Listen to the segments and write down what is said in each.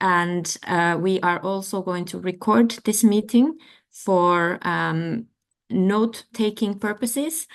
And we are also going to record this meeting for note-taking purposes,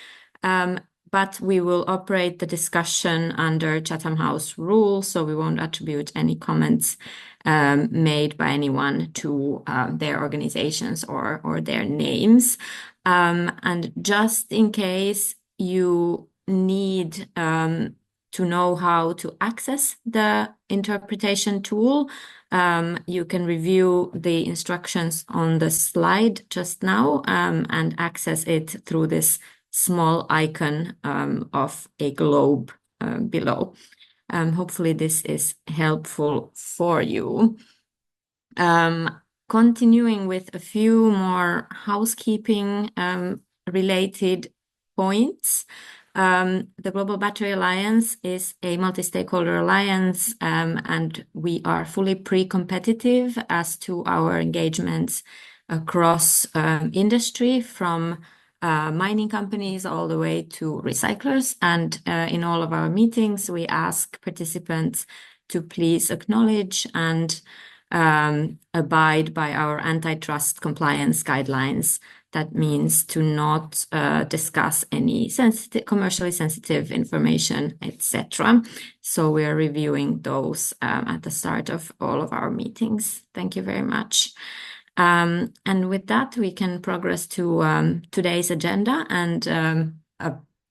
but we will operate the discussion under Chatham House rules, so we won't attribute any comments made by anyone to their organizations or their names. And just in case you need to know how to access the interpretation tool, you can review the instructions on the slide just now and access it through this small icon of a globe below. Hopefully this is helpful for you. Continuing with a few more housekeeping related points. The Global Battery Alliance is a multi-stakeholder alliance, and we are fully pre-competitive as to our engagements across industry, from mining companies all the way to recyclers. And in all of our meetings, we ask participants to please acknowledge and abide by our antitrust compliance guidelines. That means to not discuss any commercially sensitive information, etc. So we are reviewing those at the start of all of our meetings. Thank you very much. And with that, we can progress to today's agenda and an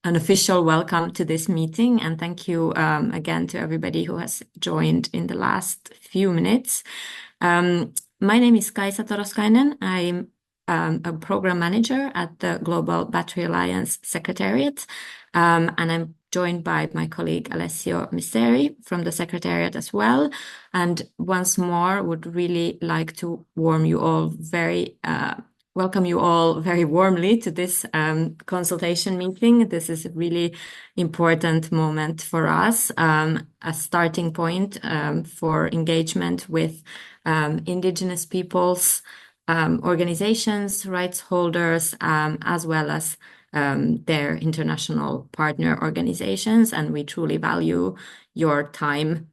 official welcome to this meeting. And thank you again to everybody who has joined in the last few minutes. My name is Kaisa Toroskainen. I'm a program manager at the Global Battery Alliance Secretariat, and I'm joined by my colleague Alessio Misseri from the Secretariat as well. And once more, would really like to welcome you all very warmly to this consultation meeting. This is a really important moment for us, a starting point for engagement with Indigenous peoples, organizations, rights holders, as well as their international partner organizations. And we truly value your time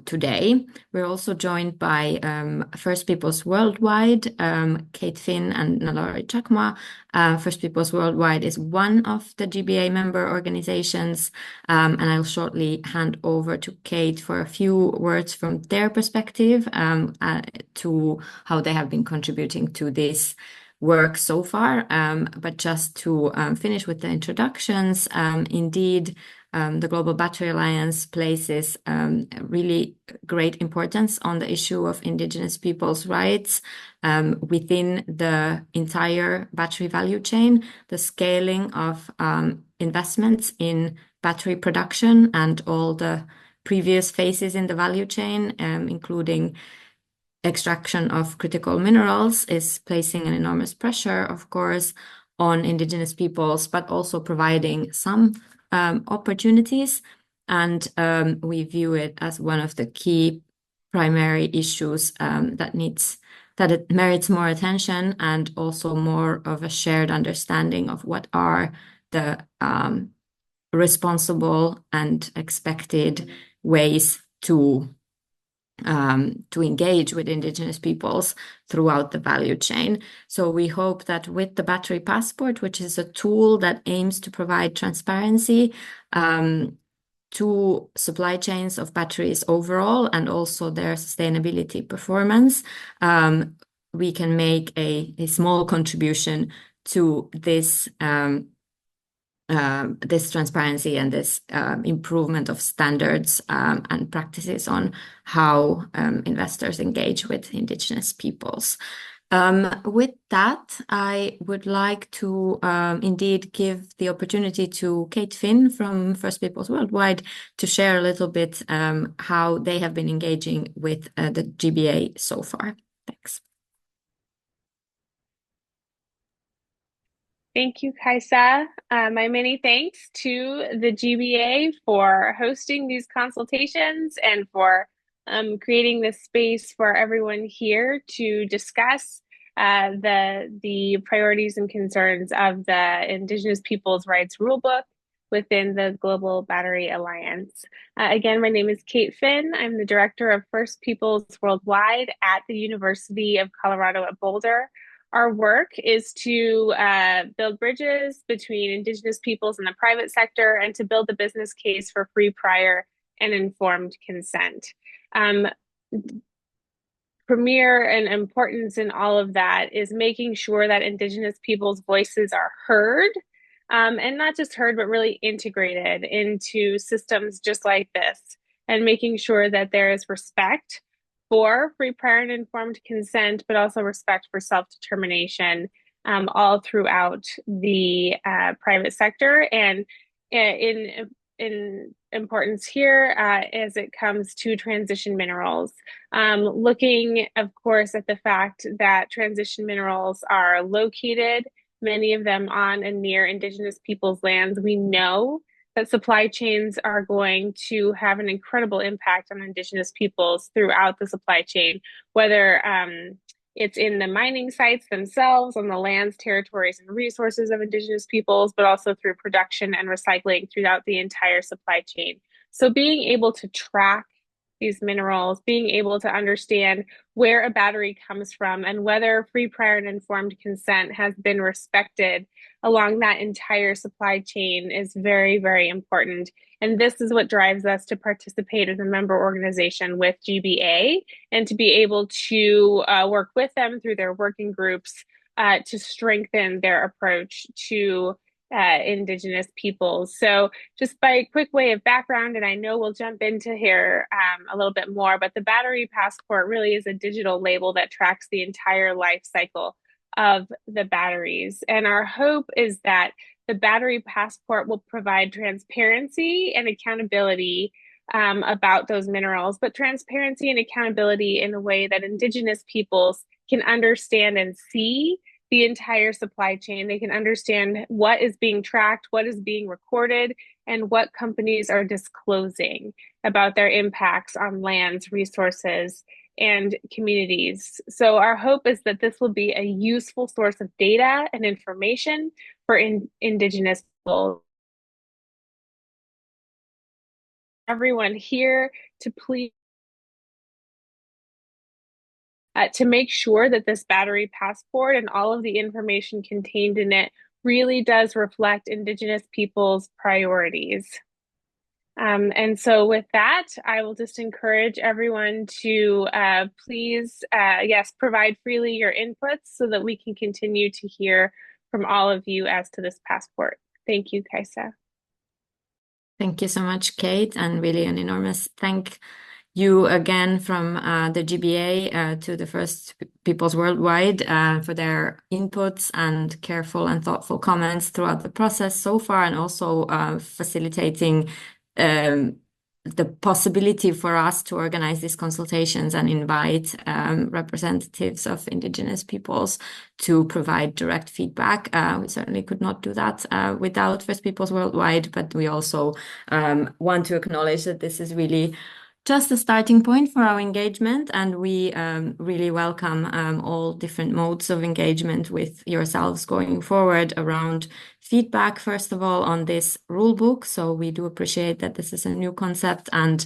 today. We're also joined by First Peoples Worldwide, Kate Finn and Nalori Chakma. First Peoples Worldwide is one of the GBA member organizations, and I'll shortly hand over to Kate for a few words from their perspective to how they have been contributing to this work so far. But just to finish with the introductions, indeed, the Global Battery Alliance places really great importance on the issue of Indigenous peoples' rights within the entire battery value chain, the scaling of investments in battery production and all the previous phases in the value chain, including extraction of critical minerals, is placing an enormous pressure, of course, on Indigenous peoples, but also providing some opportunities. And we view it as one of the key primary issues that it merits more attention, and also more of a shared understanding of what are the responsible and expected ways to engage with Indigenous peoples throughout the value chain. So we hope that with the Battery Passport, which is a tool that aims to provide transparency to supply chains of batteries overall and also their sustainability performance, we can make a small contribution to this this transparency and this improvement of standards and practices on how investors engage with Indigenous peoples. With that, I would like to indeed give the opportunity to Kate Finn from First Peoples Worldwide to share a little bit how they have been engaging with the GBA so far. Thanks. Thank you, Kaisa. My many thanks to the GBA for hosting these consultations and for creating this space for everyone here to discuss the priorities and concerns of the Indigenous Peoples' Rights Rulebook within the Global Battery Alliance. Again, my name is Kate Finn. I'm the Director of First Peoples Worldwide at the University of Colorado at Boulder. Our work is to build bridges between Indigenous peoples and the private sector and to build the business case for free, prior, and informed consent. Premier and importance in all of that is making sure that Indigenous people's voices are heard, and not just heard, but really integrated into systems just like this, and making sure that there is respect for free, prior, and informed consent, but also respect for self-determination all throughout the private sector. And in importance here as it comes to transition minerals. Looking, of course, at the fact that transition minerals are located, many of them on and near Indigenous peoples' lands, we know that supply chains are going to have an incredible impact on Indigenous peoples throughout the supply chain, whether it's in the mining sites themselves, on the lands, territories, and resources of Indigenous peoples, but also through production and recycling throughout the entire supply chain. So being able to track these minerals, being able to understand where a battery comes from and whether free, prior, and informed consent has been respected along that entire supply chain is very, very important. And this is what drives us to participate as a member organization with GBA and to be able to work with them through their working groups to strengthen their approach to Indigenous peoples. So just by a quick way of background, and I know we'll jump into here a little bit more, but the Battery Passport really is a digital label that tracks the entire life cycle of the batteries. And our hope is that the Battery Passport will provide transparency and accountability about those minerals, but transparency and accountability in a way that Indigenous peoples can understand and see the entire supply chain. They can understand what is being tracked, what is being recorded, and what companies are disclosing about their impacts on lands, resources, and communities. So our hope is that this will be a useful source of data and information for Indigenous people. Everyone here to please to make sure that this battery passport and all of the information contained in it really does reflect Indigenous people's priorities. And so with that, I will just encourage everyone to please, yes, provide freely your inputs so that we can continue to hear from all of you as to this passport. Thank you, Kaisa. Thank you so much, Kate, and really an enormous thank you again from the GBA to the First Peoples Worldwide for their inputs and careful and thoughtful comments throughout the process so far, and also facilitating the possibility for us to organize these consultations and invite representatives of Indigenous peoples to provide direct feedback. We certainly could not do that without First Peoples Worldwide, but we also want to acknowledge that this is really just a starting point for our engagement, and we really welcome all different modes of engagement with yourselves going forward around feedback, first of all, on this rule book. So we do appreciate that this is a new concept, and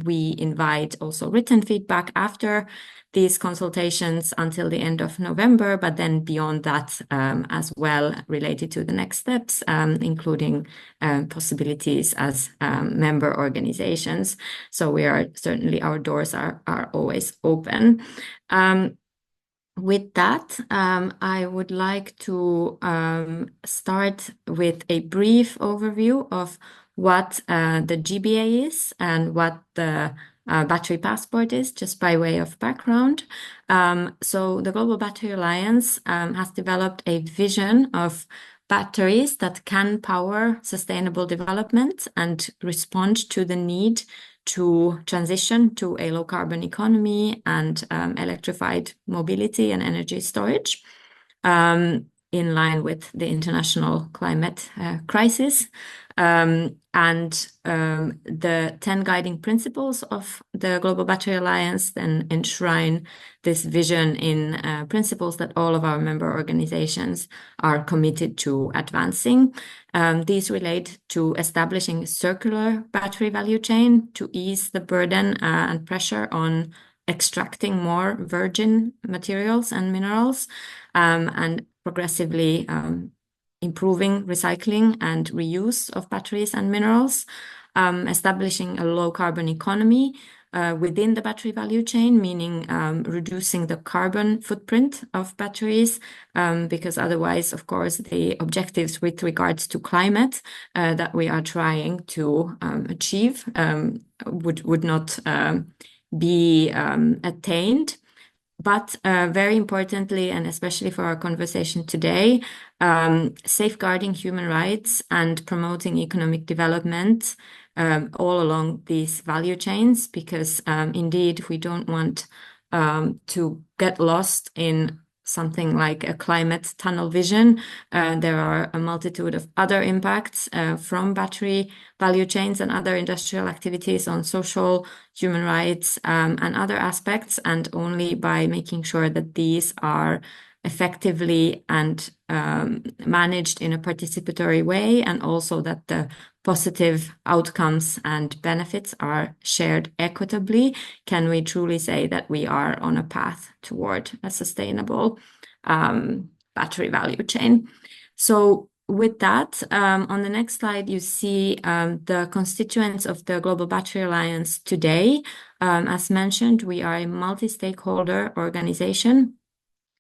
we invite also written feedback after these consultations until the end of November, but then beyond that as well, related to the next steps, including possibilities as member organizations. So we are certainly, our doors are always open. With that, I would like to start with a brief overview of what the GBA is and what the Battery Passport is, just by way of background. So the Global Battery Alliance has developed a vision of batteries that can power sustainable development and respond to the need to transition to a low carbon economy and electrified mobility and energy storage in line with the international climate crisis. The 10 guiding principles of the Global Battery Alliance then enshrine this vision in principles that all of our member organizations are committed to advancing. These relate to establishing a circular battery value chain to ease the burden and pressure on extracting more virgin materials and minerals, and progressively improving recycling and reuse of batteries and minerals, establishing a low carbon economy within the battery value chain, meaning reducing the carbon footprint of batteries, because otherwise, of course, the objectives with regards to climate that we are trying to achieve would not be attained. But very importantly, and especially for our conversation today, safeguarding human rights and promoting economic development all along these value chains, because indeed we don't want to get lost in something like a climate tunnel vision. There are a multitude of other impacts from battery value chains and other industrial activities on social, human rights, and other aspects. And only by making sure that these are effectively and managed in a participatory way, and also that the positive outcomes and benefits are shared equitably, can we truly say that we are on a path toward a sustainable battery value chain. So with that, on the next slide, you see the constituents of the Global Battery Alliance today. As mentioned, we are a multi-stakeholder organization,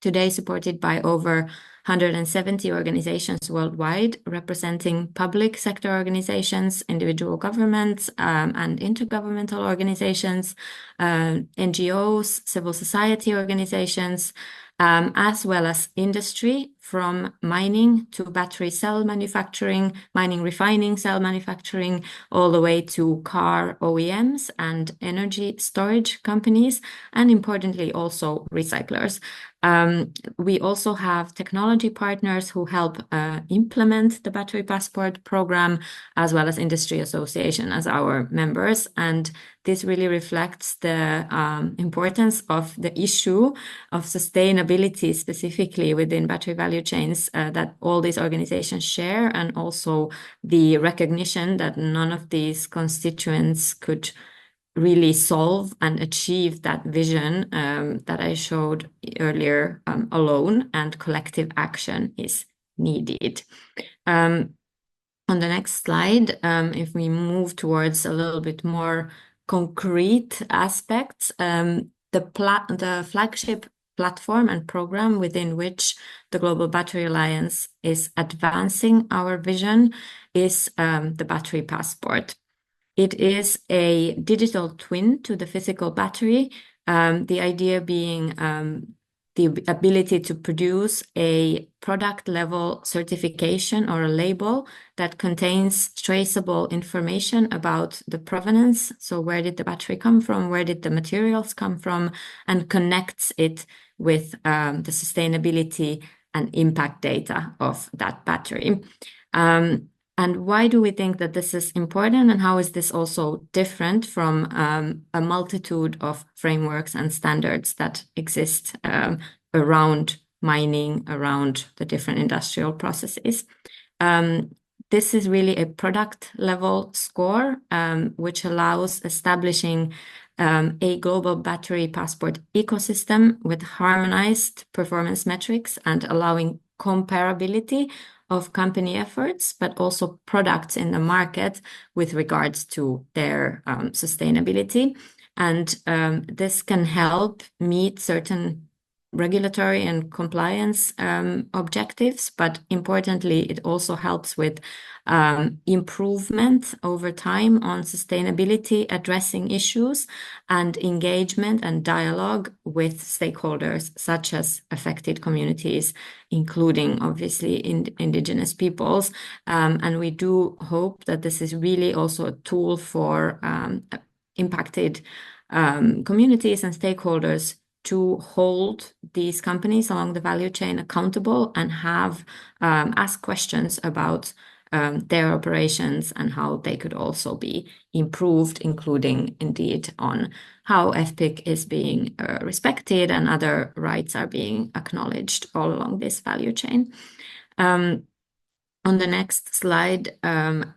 today supported by over 170 organizations worldwide, representing public sector organizations, individual governments, and intergovernmental organizations, NGOs, civil society organizations, as well as industry, from mining to battery cell manufacturing, mining, refining, cell manufacturing, all the way to car OEMs and energy storage companies, and importantly, also recyclers. We also have technology partners who help implement the Battery Passport program, as well as industry association as our members. And this really reflects the importance of the issue of sustainability, specifically within battery value chains, that all these organizations share, and also the recognition that none of these constituents could really solve and achieve that vision that I showed earlier alone, and collective action is needed. On the next slide, if we move towards a little bit more concrete aspects, the flagship platform and program within which the Global Battery Alliance is advancing our vision is the Battery Passport. It is a digital twin to the physical battery, the idea being the ability to produce a product level certification or a label that contains traceable information about the provenance. So where did the battery come from? Where did the materials come from? And connects it with the sustainability and impact data of that battery. And why do we think that this is important, and how is this also different from a multitude of frameworks and standards that exist around mining, around the different industrial processes? This is really a product level score, which allows establishing a global battery passport ecosystem with harmonized performance metrics and allowing comparability of company efforts, but also products in the market with regards to their sustainability. And this can help meet certain regulatory and compliance objectives, but importantly, it also helps with improvement over time on sustainability, addressing issues, and engagement and dialogue with stakeholders such as affected communities, including obviously Indigenous peoples. And we do hope that this is really also a tool for impacted communities and stakeholders to hold these companies along the value chain accountable and have ask questions about their operations and how they could also be improved, including indeed on how FPIC is being respected and other rights are being acknowledged all along this value chain. On the next slide,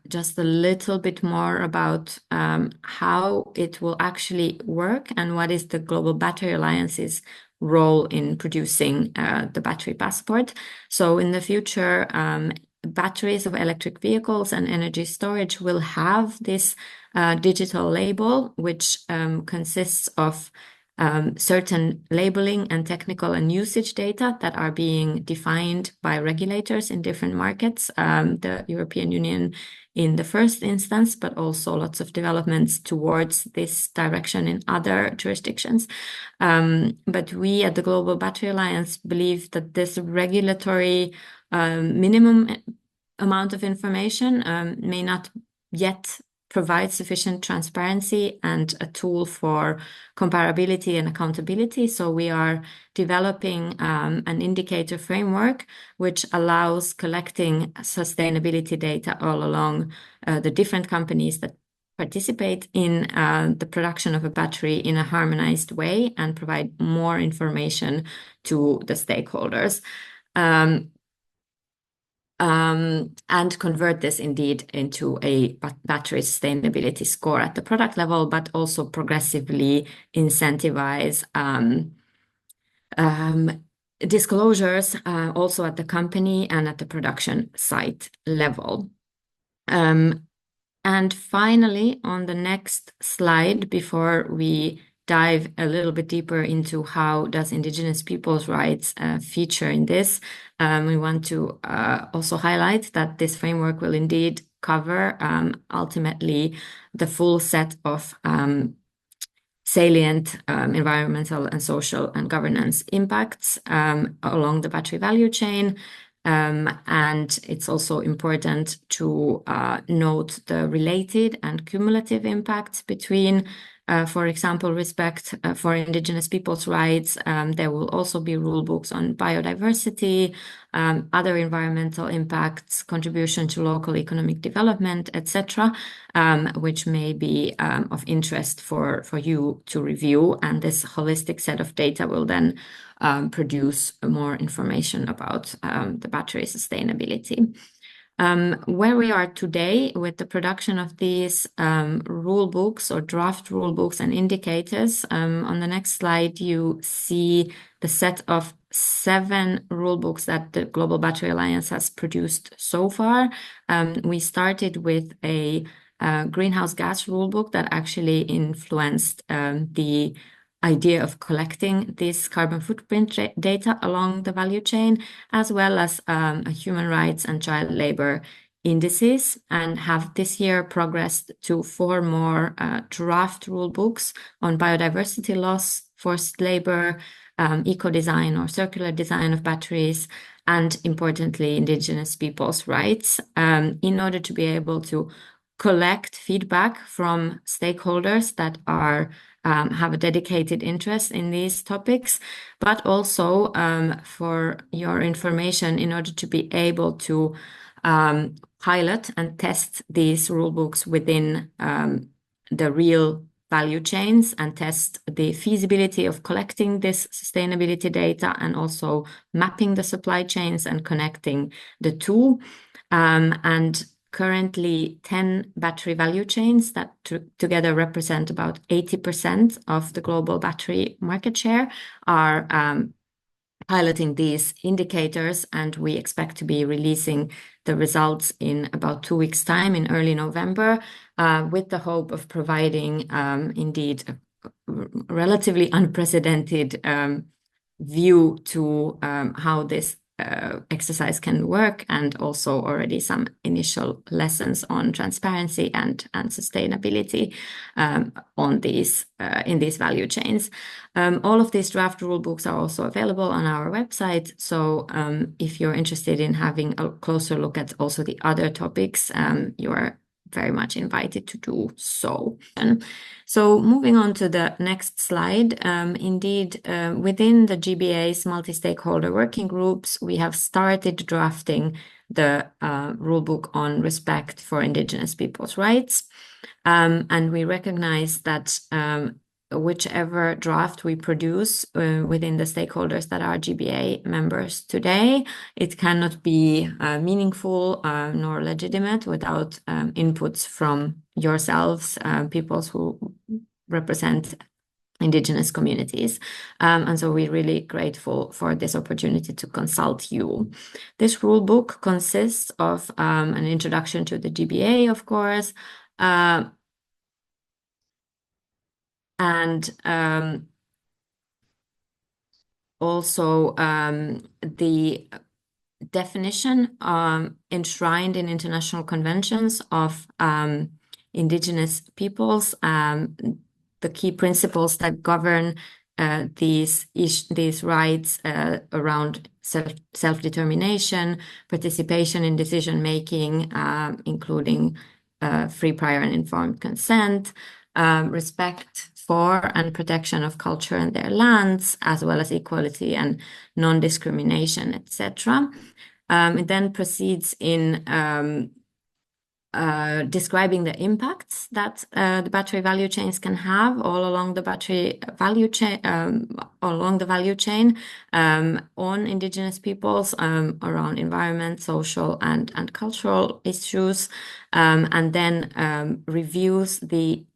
just a little bit more about how it will actually work and what is the Global Battery Alliance's role in producing the battery passport. So in the future, batteries of electric vehicles and energy storage will have this digital label, which consists of certain labeling and technical and usage data that are being defined by regulators in different markets, the European Union in the first instance, but also lots of developments towards this direction in other jurisdictions. But we at the Global Battery Alliance believe that this regulatory minimum amount of information may not yet provide sufficient transparency and a tool for comparability and accountability. So we are developing an indicator framework which allows collecting sustainability data all along the different companies that participate in the production of a battery in a harmonized way and provide more information to the stakeholders. And convert this indeed into a battery sustainability score at the product level, but also progressively incentivize disclosures also at the company and at the production site level. And finally, on the next slide, before we dive a little bit deeper into how does Indigenous peoples' rights feature in this, we want to also highlight that this framework will indeed cover ultimately the full set of salient environmental and social and governance impacts along the battery value chain. And it's also important to note the related and cumulative impacts between for example, respect for Indigenous peoples' rights. There will also be rule books on biodiversity, other environmental impacts, contribution to local economic development, etc., which may be of interest for you to review. And this holistic set of data will then produce more information about the battery sustainability. Where we are today with the production of these rule books or draft rule books and indicators, on the next slide you see the set of 7 rule books that the Global Battery Alliance has produced so far. We started with a greenhouse gas rule book that actually influenced the idea of collecting this carbon footprint data along the value chain, as well as human rights and child labor indices, and have this year progressed to 4 more draft rule books on biodiversity loss, forced labor, eco-design or circular design of batteries, and importantly, Indigenous peoples' rights, in order to be able to collect feedback from stakeholders that are have a dedicated interest in these topics, but also for your information, in order to be able to pilot and test these rule books within the real value chains and test the feasibility of collecting this sustainability data and also mapping the supply chains and connecting the two. And currently 10 battery value chains that together represent about 80% of the global battery market share are piloting these indicators, and we expect to be releasing the results in about 2 weeks' time in early November, with the hope of providing indeed a relatively unprecedented view to how this exercise can work, and also already some initial lessons on transparency and sustainability on these in these value chains. All of these draft rule books are also available on our website. So if you're interested in having a closer look at also the other topics, you are very much invited to do so. So moving on to the next slide, indeed, within the GBA's multi-stakeholder working groups, we have started drafting the rulebook on respect for Indigenous peoples' rights. And we recognize that whichever draft we produce within the stakeholders that are GBA members today, it cannot be meaningful nor legitimate without inputs from yourselves, peoples who represent Indigenous communities. And so we're really grateful for this opportunity to consult you. This rule book consists of an introduction to the GBA, of course, and also the definition enshrined in international conventions of Indigenous peoples, the key principles that govern these rights around self-determination, participation in decision-making, including free, prior, and informed consent, respect for and protection of culture and their lands, as well as equality and non-discrimination, etc. It then proceeds in describing the impacts that the battery value chains can have all along the battery value chain, on Indigenous peoples, around environment, social, and cultural issues, and then reviews the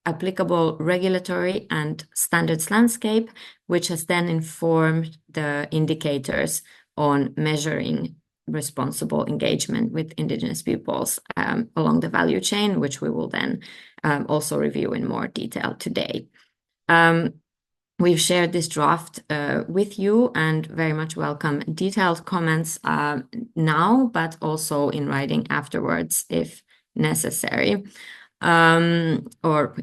applicable regulatory and standards landscape, which has then informed the indicators on measuring responsible engagement with Indigenous peoples along the value chain, which we will then also review in more detail today. We've shared this draft with you and very much welcome detailed comments now, but also in writing afterwards if necessary. Or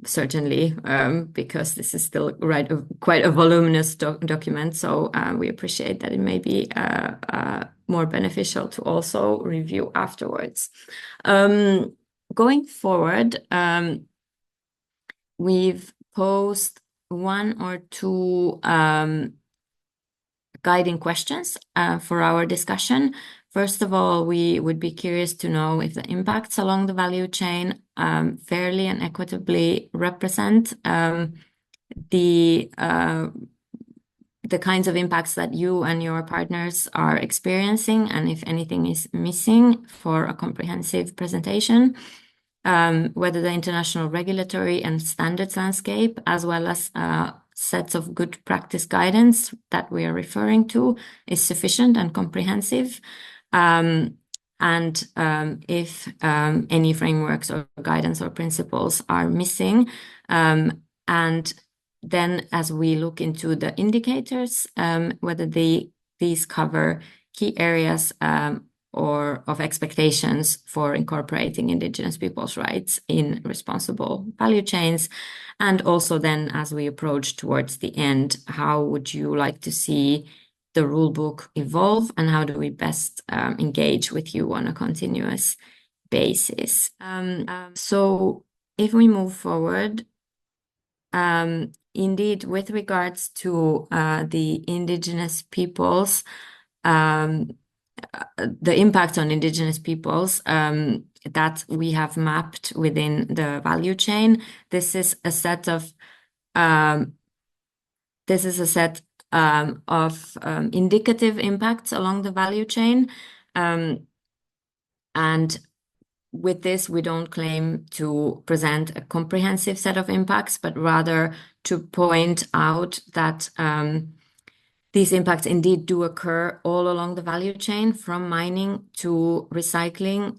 certainly because this is still quite a voluminous document, so we appreciate that it may be more beneficial to also review afterwards. Going forward, we've posed one or two guiding questions for our discussion. First of all, we would be curious to know if the impacts along the value chain fairly and equitably represent the kinds of impacts that you and your partners are experiencing, and if anything is missing for a comprehensive presentation. Whether the international regulatory and standards landscape, as well as sets of good practice guidance that we are referring to, is sufficient and comprehensive. And if any frameworks or guidance or principles are missing. And then as we look into the indicators, whether these cover key areas or of expectations for incorporating Indigenous people's rights in responsible value chains. And also then as we approach towards the end, how would you like to see the rulebook evolve, and how do we best engage with you on a continuous basis? So if we move forward, indeed, with regards to the Indigenous peoples, the impact on Indigenous peoples that we have mapped within the value chain, this is a set of indicative impacts along the value chain. And with this, we don't claim to present a comprehensive set of impacts, but rather to point out that these impacts indeed do occur all along the value chain, from mining to recycling,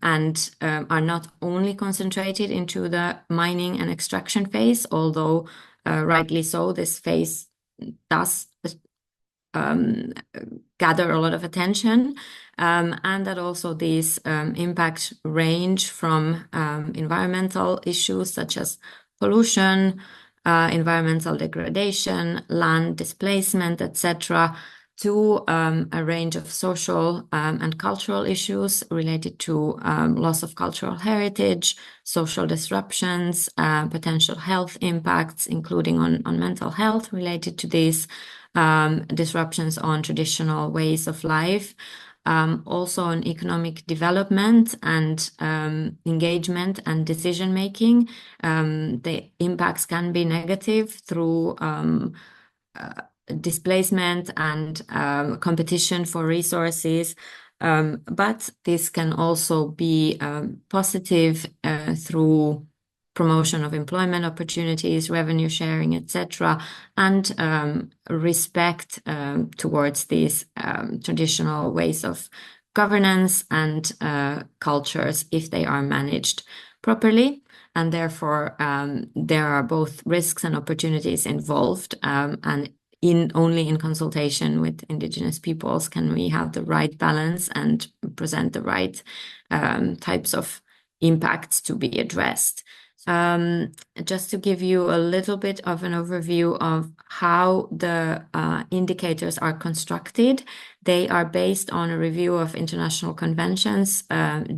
and are not only concentrated into the mining and extraction phase, although rightly so, this phase does gather a lot of attention, and that also these impacts range from environmental issues such as pollution, environmental degradation, land displacement, etc., to a range of social and cultural issues related to loss of cultural heritage, social disruptions, potential health impacts, including on mental health related to these disruptions on traditional ways of life, also on economic development and engagement and decision making. The impacts can be negative through displacement and competition for resources. But this can also be positive through promotion of employment opportunities, revenue sharing, etc., and respect towards these traditional ways of governance and cultures if they are managed properly. And therefore, there are both risks and opportunities involved. And only in consultation with Indigenous peoples can we have the right balance and present the right types of impacts to be addressed. Just to give you a little bit of an overview of how the indicators are constructed, they are based on a review of international conventions,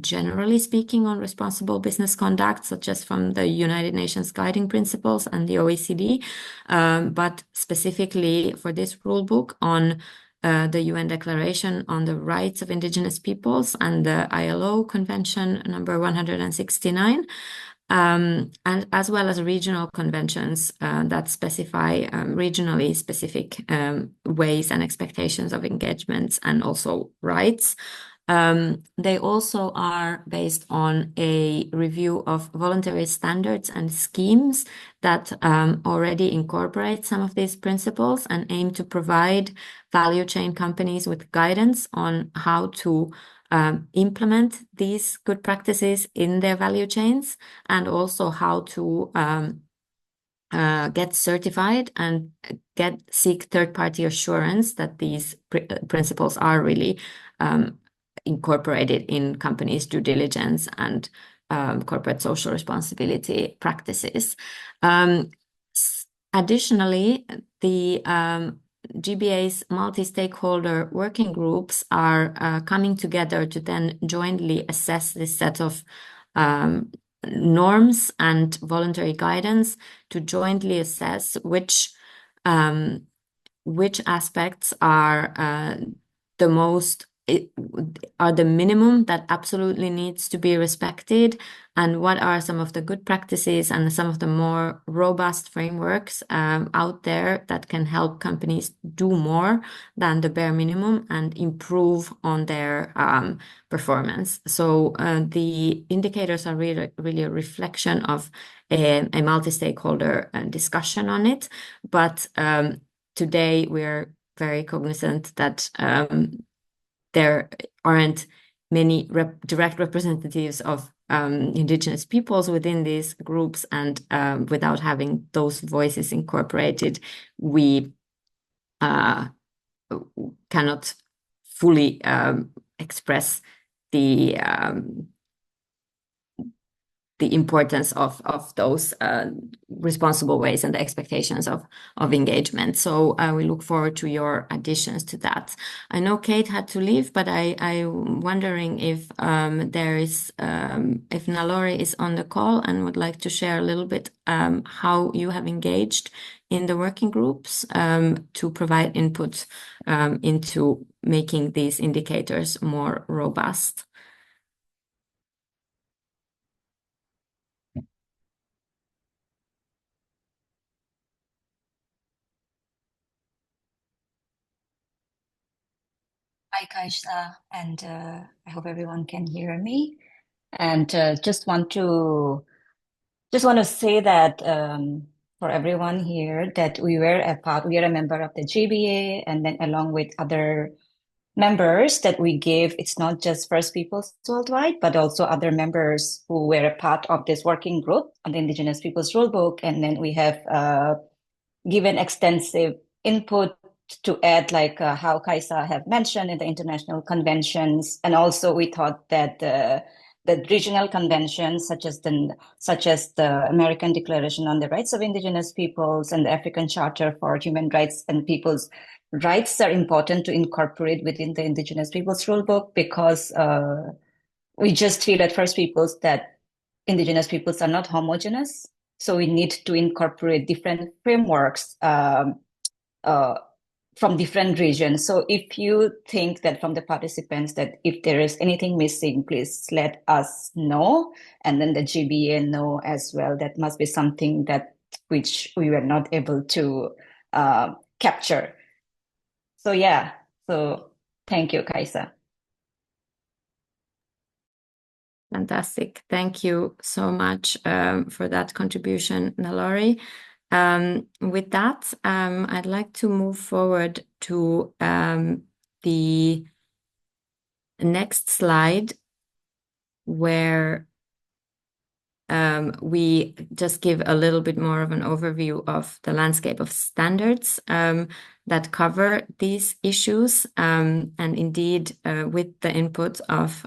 generally speaking, on responsible business conduct, such as from the United Nations Guiding Principles and the OECD, but specifically for this rulebook on the UN Declaration on the Rights of Indigenous Peoples and the ILO Convention number 169. And as well as regional conventions that specify regionally specific ways and expectations of engagements and also rights. They also are based on a review of voluntary standards and schemes that already incorporate some of these principles and aim to provide value chain companies with guidance on how to implement these good practices in their value chains, and also how to get certified and seek third-party assurance that these principles are really incorporated in companies' due diligence and corporate social responsibility practices. Additionally, the GBA's multi-stakeholder working groups are coming together to then jointly assess this set of norms and voluntary guidance to jointly assess which aspects are the minimum that absolutely needs to be respected, and what are some of the good practices and some of the more robust frameworks out there that can help companies do more than the bare minimum and improve on their performance. So the indicators are really a reflection of a multi-stakeholder discussion on it. But today we're very cognizant that there aren't many direct representatives of Indigenous peoples within these groups, and without having those voices incorporated, we cannot fully express the importance of those responsible ways and the expectations of engagement. So we look forward to your additions to that. I know Kate had to leave, but I'm wondering if if Nalori is on the call and would like to share a little bit how you have engaged in the working groups to provide input into making these indicators more robust. Hi, Kaisha, and I hope everyone can hear me. And just want to say that for everyone here, that we are a member of the GBA, and then along with other members that we give, it's not just First Peoples worldwide, but also other members who were a part of this working group on the Indigenous Peoples Rulebook, and then we have given extensive input to add, like how Kaisa have mentioned in the international conventions. And also we thought that the regional conventions, such as the American Declaration on the Rights of Indigenous Peoples and the African Charter for Human Rights and Peoples' Rights, are important to incorporate within the Indigenous Peoples Rulebook, because we just feel at First Peoples that Indigenous peoples are not homogeneous. So we need to incorporate different frameworks from different regions. So if you think that from the participants that if there is anything missing, please let us know. And then the GBA know as well. That must be something that which we were not able to capture. So yeah, so thank you, Kaisa. Fantastic. Thank you so much for that contribution, Nalori. With that, I'd like to move forward to the next slide, where we just give a little bit more of an overview of the landscape of standards that cover these issues. And indeed, with the input of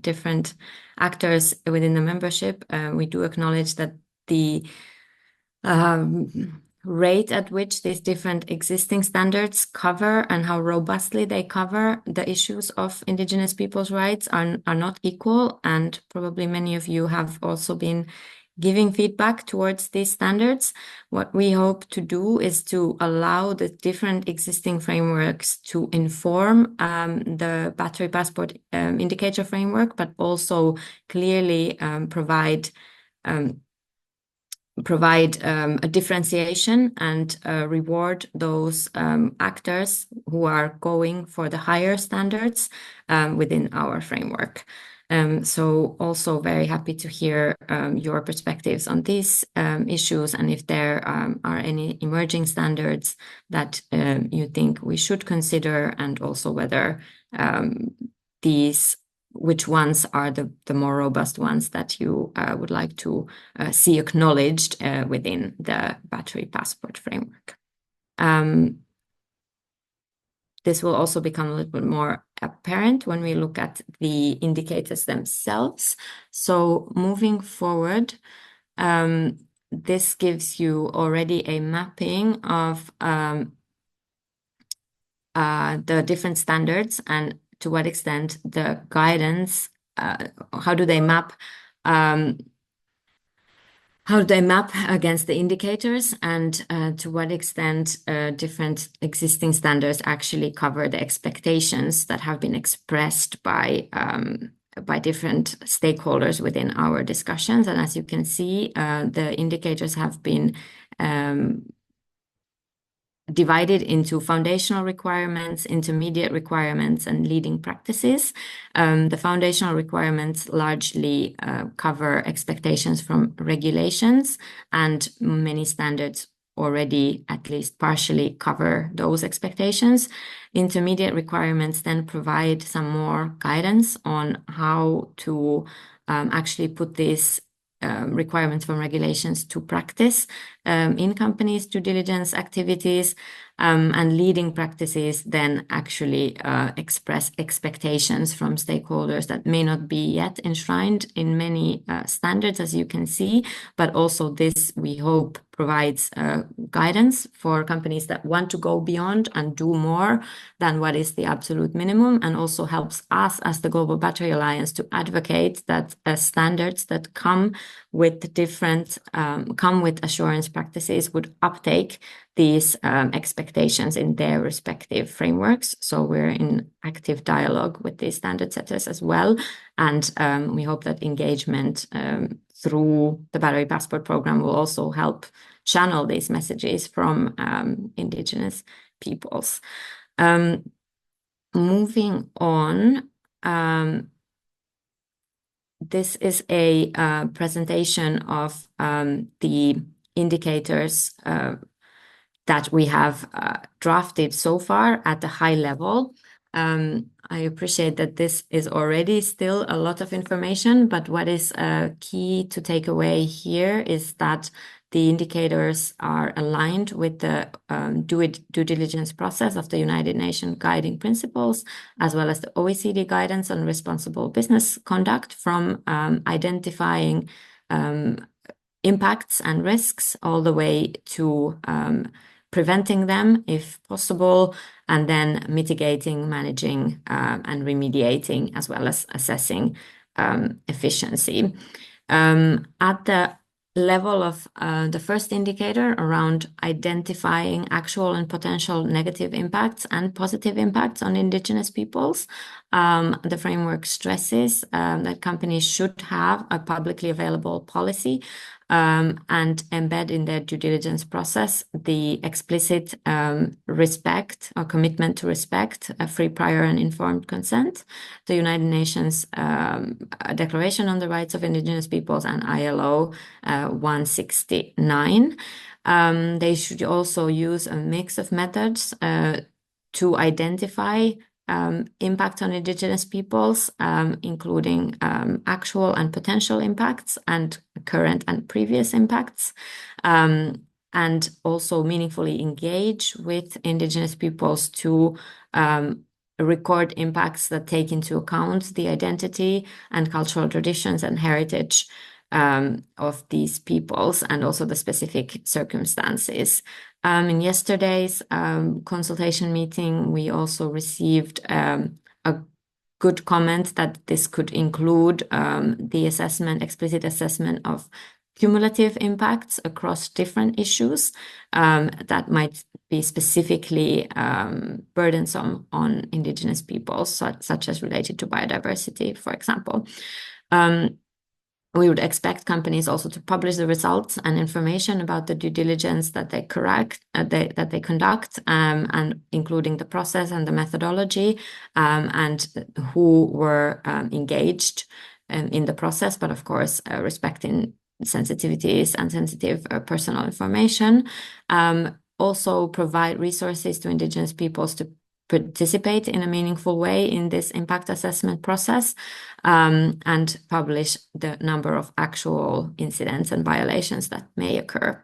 different actors within the membership, we do acknowledge that the rate at which these different existing standards cover and how robustly they cover the issues of Indigenous peoples' rights are not equal. And probably many of you have also been giving feedback towards these standards. What we hope to do is to allow the different existing frameworks to inform the Battery Passport indicator framework, but also clearly provide a differentiation and reward those actors who are going for the higher standards within our framework. So also very happy to hear your perspectives on these issues, and if there are any emerging standards that you think we should consider, and also whether which ones are the more robust ones that you would like to see acknowledged within the Battery Passport framework. This will also become a little bit more apparent when we look at the indicators themselves. So moving forward, this gives you already a mapping of the different standards and to what extent the guidance, how do they map against the indicators, and to what extent different existing standards actually cover the expectations that have been expressed by different stakeholders within our discussions. And as you can see, the indicators have been divided into foundational requirements, intermediate requirements, and leading practices. The foundational requirements largely cover expectations from regulations, and many standards already at least partially cover those expectations. Intermediate requirements then provide some more guidance on how to actually put these requirements from regulations to practice in companies' due diligence activities, and leading practices then actually express expectations from stakeholders that may not be yet enshrined in many standards, as you can see, but also this, we hope, provides guidance for companies that want to go beyond and do more than what is the absolute minimum, and also helps us as the Global Battery Alliance to advocate that standards that come with assurance practices would uptake these expectations in their respective frameworks. So we're in active dialogue with these standard setters as well, and we hope that engagement through the Battery Passport program will also help channel these messages from Indigenous peoples. Moving on, this is a presentation of the indicators that we have drafted so far at the high level. I appreciate that this is already still a lot of information, but what is key to take away here is that the indicators are aligned with the due diligence process of the United Nations Guiding Principles, as well as the OECD guidance on responsible business conduct, from identifying impacts and risks all the way to preventing them if possible, and then mitigating, managing, and remediating, as well as assessing efficiency. At the level of the first indicator around identifying actual and potential negative impacts and positive impacts on Indigenous peoples. The framework stresses that companies should have a publicly available policy and embed in their due diligence process the explicit respect or commitment to respect free, prior, and informed consent, the United Nations Declaration on the Rights of Indigenous Peoples, and ILO 169. They should also use a mix of methods to identify impact on Indigenous peoples, including actual and potential impacts and current and previous impacts, and also meaningfully engage with Indigenous peoples to record impacts that take into account the identity and cultural traditions and heritage of these peoples and also the specific circumstances. In yesterday's consultation meeting, we also received a good comment that this could include the explicit assessment of cumulative impacts across different issues that might be specifically burdensome on Indigenous peoples, such as related to biodiversity, for example. We would expect companies also to publish the results and information about the due diligence that they conduct, and including the process and the methodology, and who were engaged in the process, but of course respecting sensitivities and sensitive personal information. Also provide resources to Indigenous peoples to participate in a meaningful way in this impact assessment process, and publish the number of actual incidents and violations that may occur.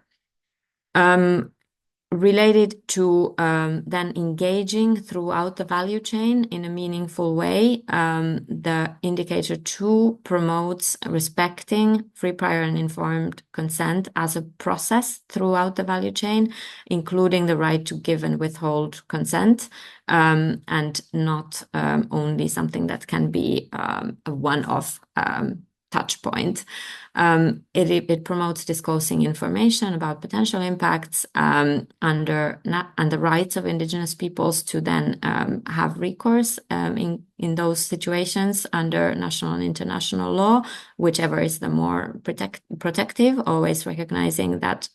Related to then engaging throughout the value chain in a meaningful way, the indicator 2 promotes respecting free, prior, and informed consent as a process throughout the value chain, including the right to give and withhold consent, and not only something that can be a one-off touch point. It promotes disclosing information about potential impacts and the rights of Indigenous peoples to then have recourse in those situations under national and international law, whichever is the more protective, always recognizing that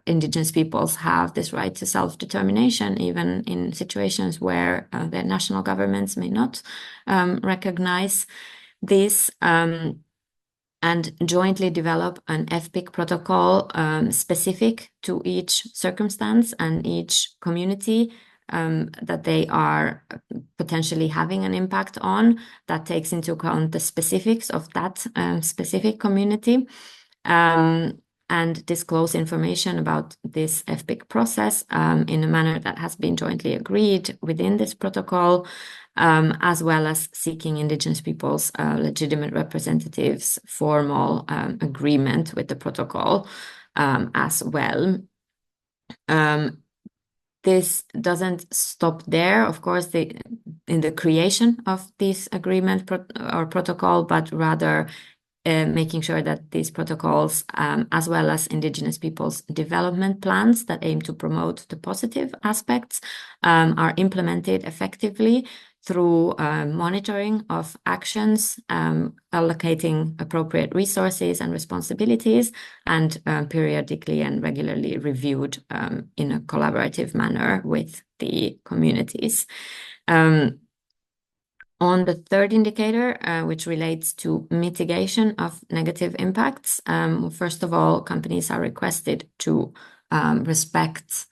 Indigenous peoples have this right to self-determination, even in situations where their national governments may not recognize this, and jointly develop an FPIC protocol specific to each circumstance and each community that they are potentially having an impact on, that takes into account the specifics of that specific community, and disclose information about this FPIC process in a manner that has been jointly agreed within this protocol, as well as seeking Indigenous peoples' legitimate representatives' formal agreement with the protocol as well. This doesn't stop there, of course, in the creation of this agreement or protocol, but rather making sure that these protocols, as well as Indigenous peoples' development plans that aim to promote the positive aspects, are implemented effectively through monitoring of actions, allocating appropriate resources and responsibilities, and periodically and regularly reviewed in a collaborative manner with the communities. On the third indicator, which relates to mitigation of negative impacts, first of all, companies are requested to respect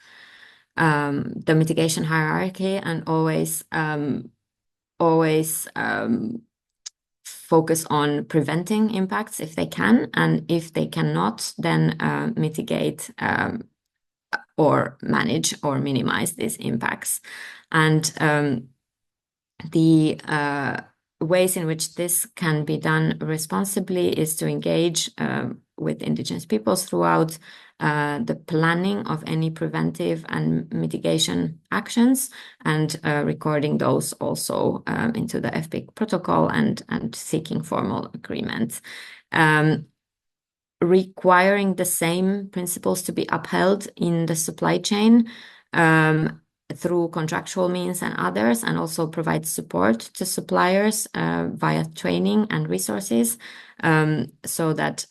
the mitigation hierarchy and always focus on preventing impacts if they can, and if they cannot, then mitigate or manage or minimize these impacts. And the ways in which this can be done responsibly is to engage with Indigenous peoples throughout the planning of any preventive and mitigation actions, and recording those also into the FPIC protocol and seeking formal agreements. requiring the same principles to be upheld in the supply chain through contractual means and others, and also provide support to suppliers via training and resources, so that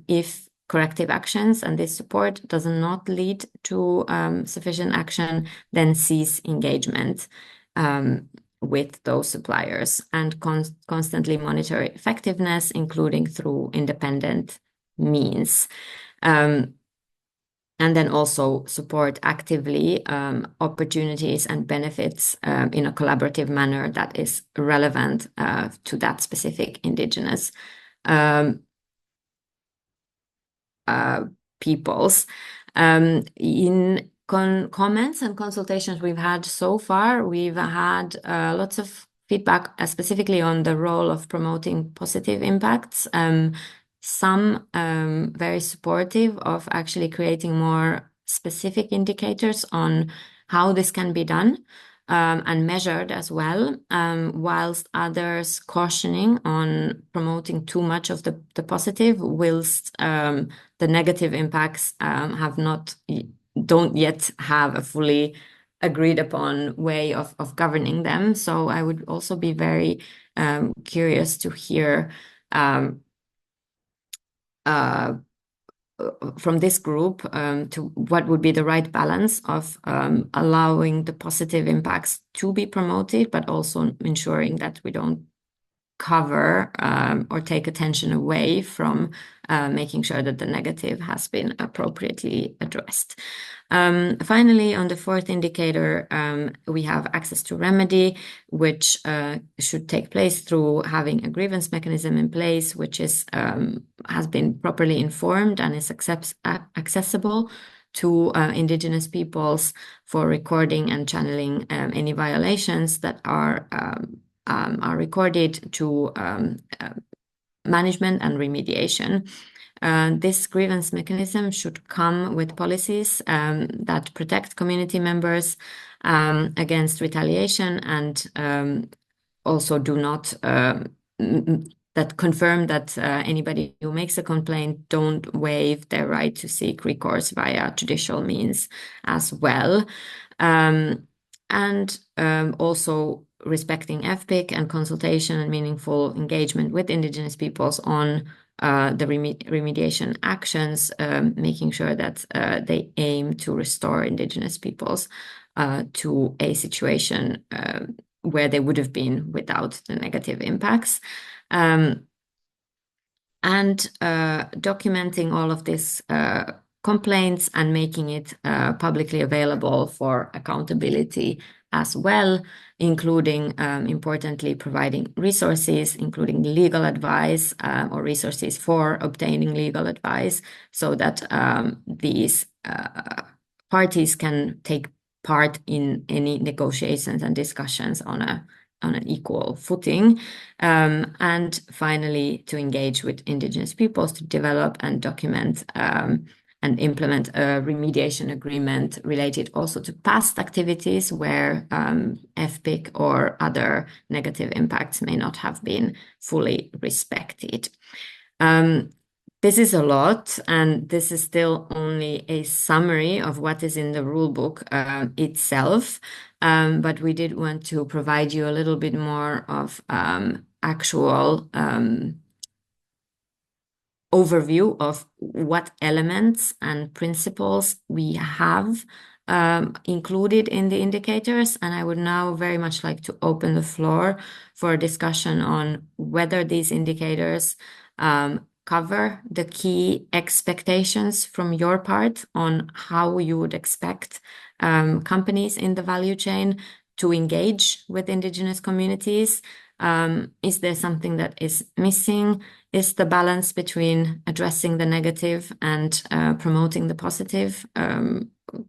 if corrective actions and this support does not lead to sufficient action, then cease engagement with those suppliers, and constantly monitor effectiveness, including through independent means. And then also support actively opportunities and benefits in a collaborative manner that is relevant to that specific Indigenous peoples. In comments and consultations we've had so far, we've had lots of feedback specifically on the role of promoting positive impacts. Some very supportive of actually creating more specific indicators on how this can be done and measured as well, whilst others cautioning on promoting too much of the positive, whilst the negative impacts don't yet have a fully agreed upon way of governing them. So I would also be very curious to hear from this group to what would be the right balance of allowing the positive impacts to be promoted, but also ensuring that we don't cover or take attention away from making sure that the negative has been appropriately addressed. Finally, on the fourth indicator, we have access to remedy, which should take place through having a grievance mechanism in place, which has been properly informed and is accessible to Indigenous peoples for recording and channeling any violations that are recorded to management and remediation. This grievance mechanism should come with policies that protect community members against retaliation, and also do not that confirm that anybody who makes a complaint don't waive their right to seek recourse via judicial means as well. And also respecting FPIC and consultation and meaningful engagement with Indigenous peoples on the remediation actions, making sure that they aim to restore Indigenous peoples to a situation where they would have been without the negative impacts. And documenting all of these complaints and making it publicly available for accountability as well, including, importantly, providing resources, including legal advice or resources for obtaining legal advice, so that these parties can take part in any negotiations and discussions on an equal footing. And finally, to engage with Indigenous peoples to develop and document and implement a remediation agreement related also to past activities where FPIC or other negative impacts may not have been fully respected. This is a lot, and this is still only a summary of what is in the rulebook itself. But we did want to provide you a little bit more of actual overview of what elements and principles we have included in the indicators. And I would now very much like to open the floor for a discussion on whether these indicators cover the key expectations from your part on how you would expect companies in the value chain to engage with Indigenous communities. Is there something that is missing? Is the balance between addressing the negative and promoting the positive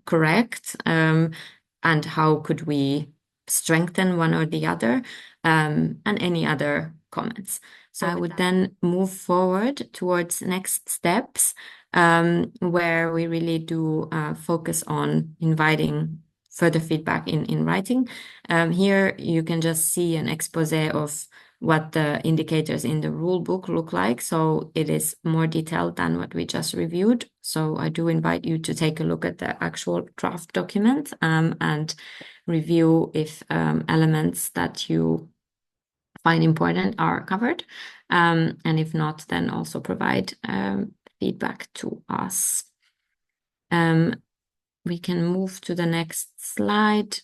correct? And how could we strengthen one or the other? And any other comments. So I would then move forward towards next steps, where we really do focus on inviting further feedback in writing. Here you can just see an expose of what the indicators in the rule book look like. So it is more detailed than what we just reviewed. So I do invite you to take a look at the actual draft document and review if elements that you find important are covered. And if not, then also provide feedback to us. We can move to the next slide.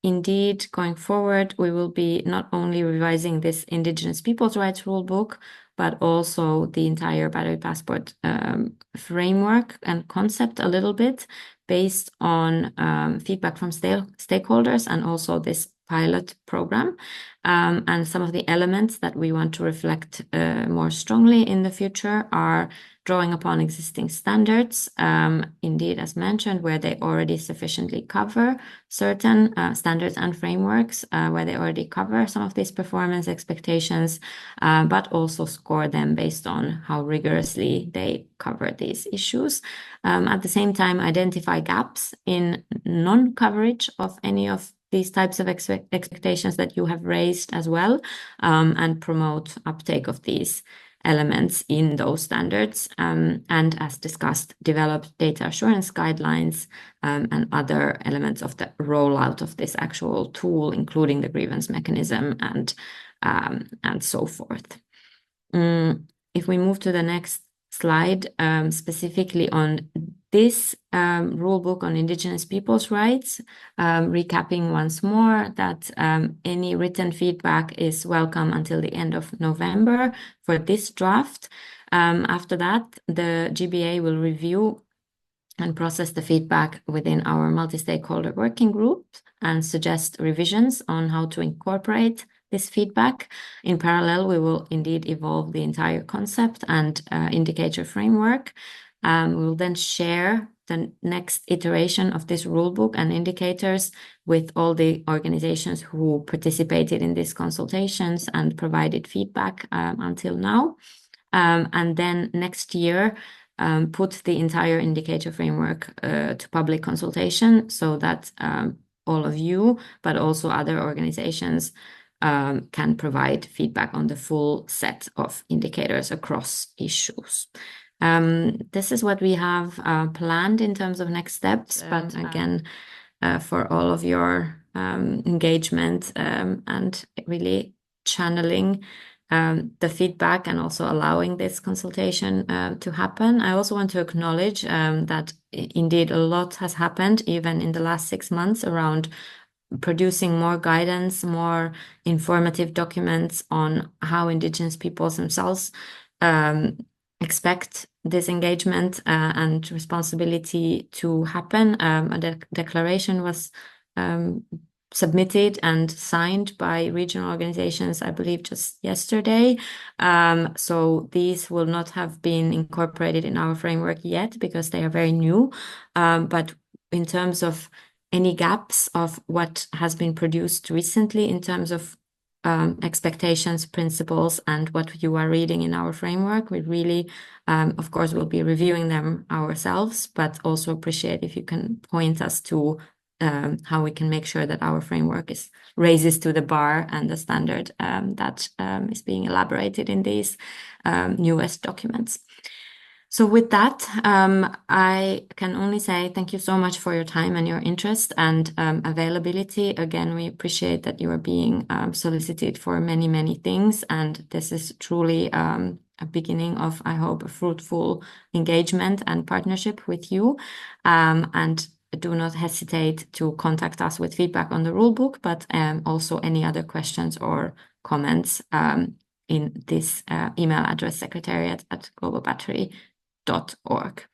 Indeed, going forward, we will be not only revising this Indigenous Peoples' Rights Rulebook, but also the entire Battery Passport framework and concept a little bit based on feedback from stakeholders and also this pilot program. And some of the elements that we want to reflect more strongly in the future are drawing upon existing standards, indeed, as mentioned, where they already sufficiently cover certain standards and frameworks, where they already cover some of these performance expectations, but also score them based on how rigorously they cover these issues. At the same time, identify gaps in non-coverage of any of these types of expectations that you have raised as well, and promote uptake of these elements in those standards, and as discussed, develop data assurance guidelines and other elements of the rollout of this actual tool, including the grievance mechanism and so forth. If we move to the next slide, specifically on this rulebook on Indigenous Peoples' rights, recapping once more that any written feedback is welcome until the end of November for this draft. After that, the GBA will review and process the feedback within our multi-stakeholder working group and suggest revisions on how to incorporate this feedback. In parallel, we will indeed evolve the entire concept and indicator framework. We will then share the next iteration of this rulebook and indicators with all the organizations who participated in these consultations and provided feedback until now. And then next year, put the entire indicator framework to public consultation so that all of you, but also other organizations, can provide feedback on the full set of indicators across issues. This is what we have planned in terms of next steps, but again, for all of your engagement and really channeling the feedback and also allowing this consultation to happen. I also want to acknowledge that indeed a lot has happened even in the last 6 months around producing more guidance, more informative documents on how Indigenous peoples themselves expect this engagement and responsibility to happen. A declaration was submitted and signed by regional organizations, I believe, just yesterday. So these will not have been incorporated in our framework yet because they are very new. But in terms of any gaps of what has been produced recently in terms of expectations, principles, and what you are reading in our framework, we really, of course, will be reviewing them ourselves, but also appreciate if you can point us to how we can make sure that our framework raises to the bar and the standard that is being elaborated in these newest documents. So with that, I can only say thank you so much for your time and your interest and availability. Again, we appreciate that you are being solicited for many, many things, and this is truly a beginning of, I hope, a fruitful engagement and partnership with you. And do not hesitate to contact us with feedback on the rulebook, but also any other questions or comments in this email address, secretariat@globalbattery.org.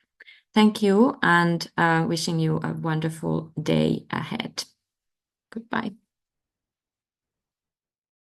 Thank you, and wishing you a wonderful day ahead. Goodbye.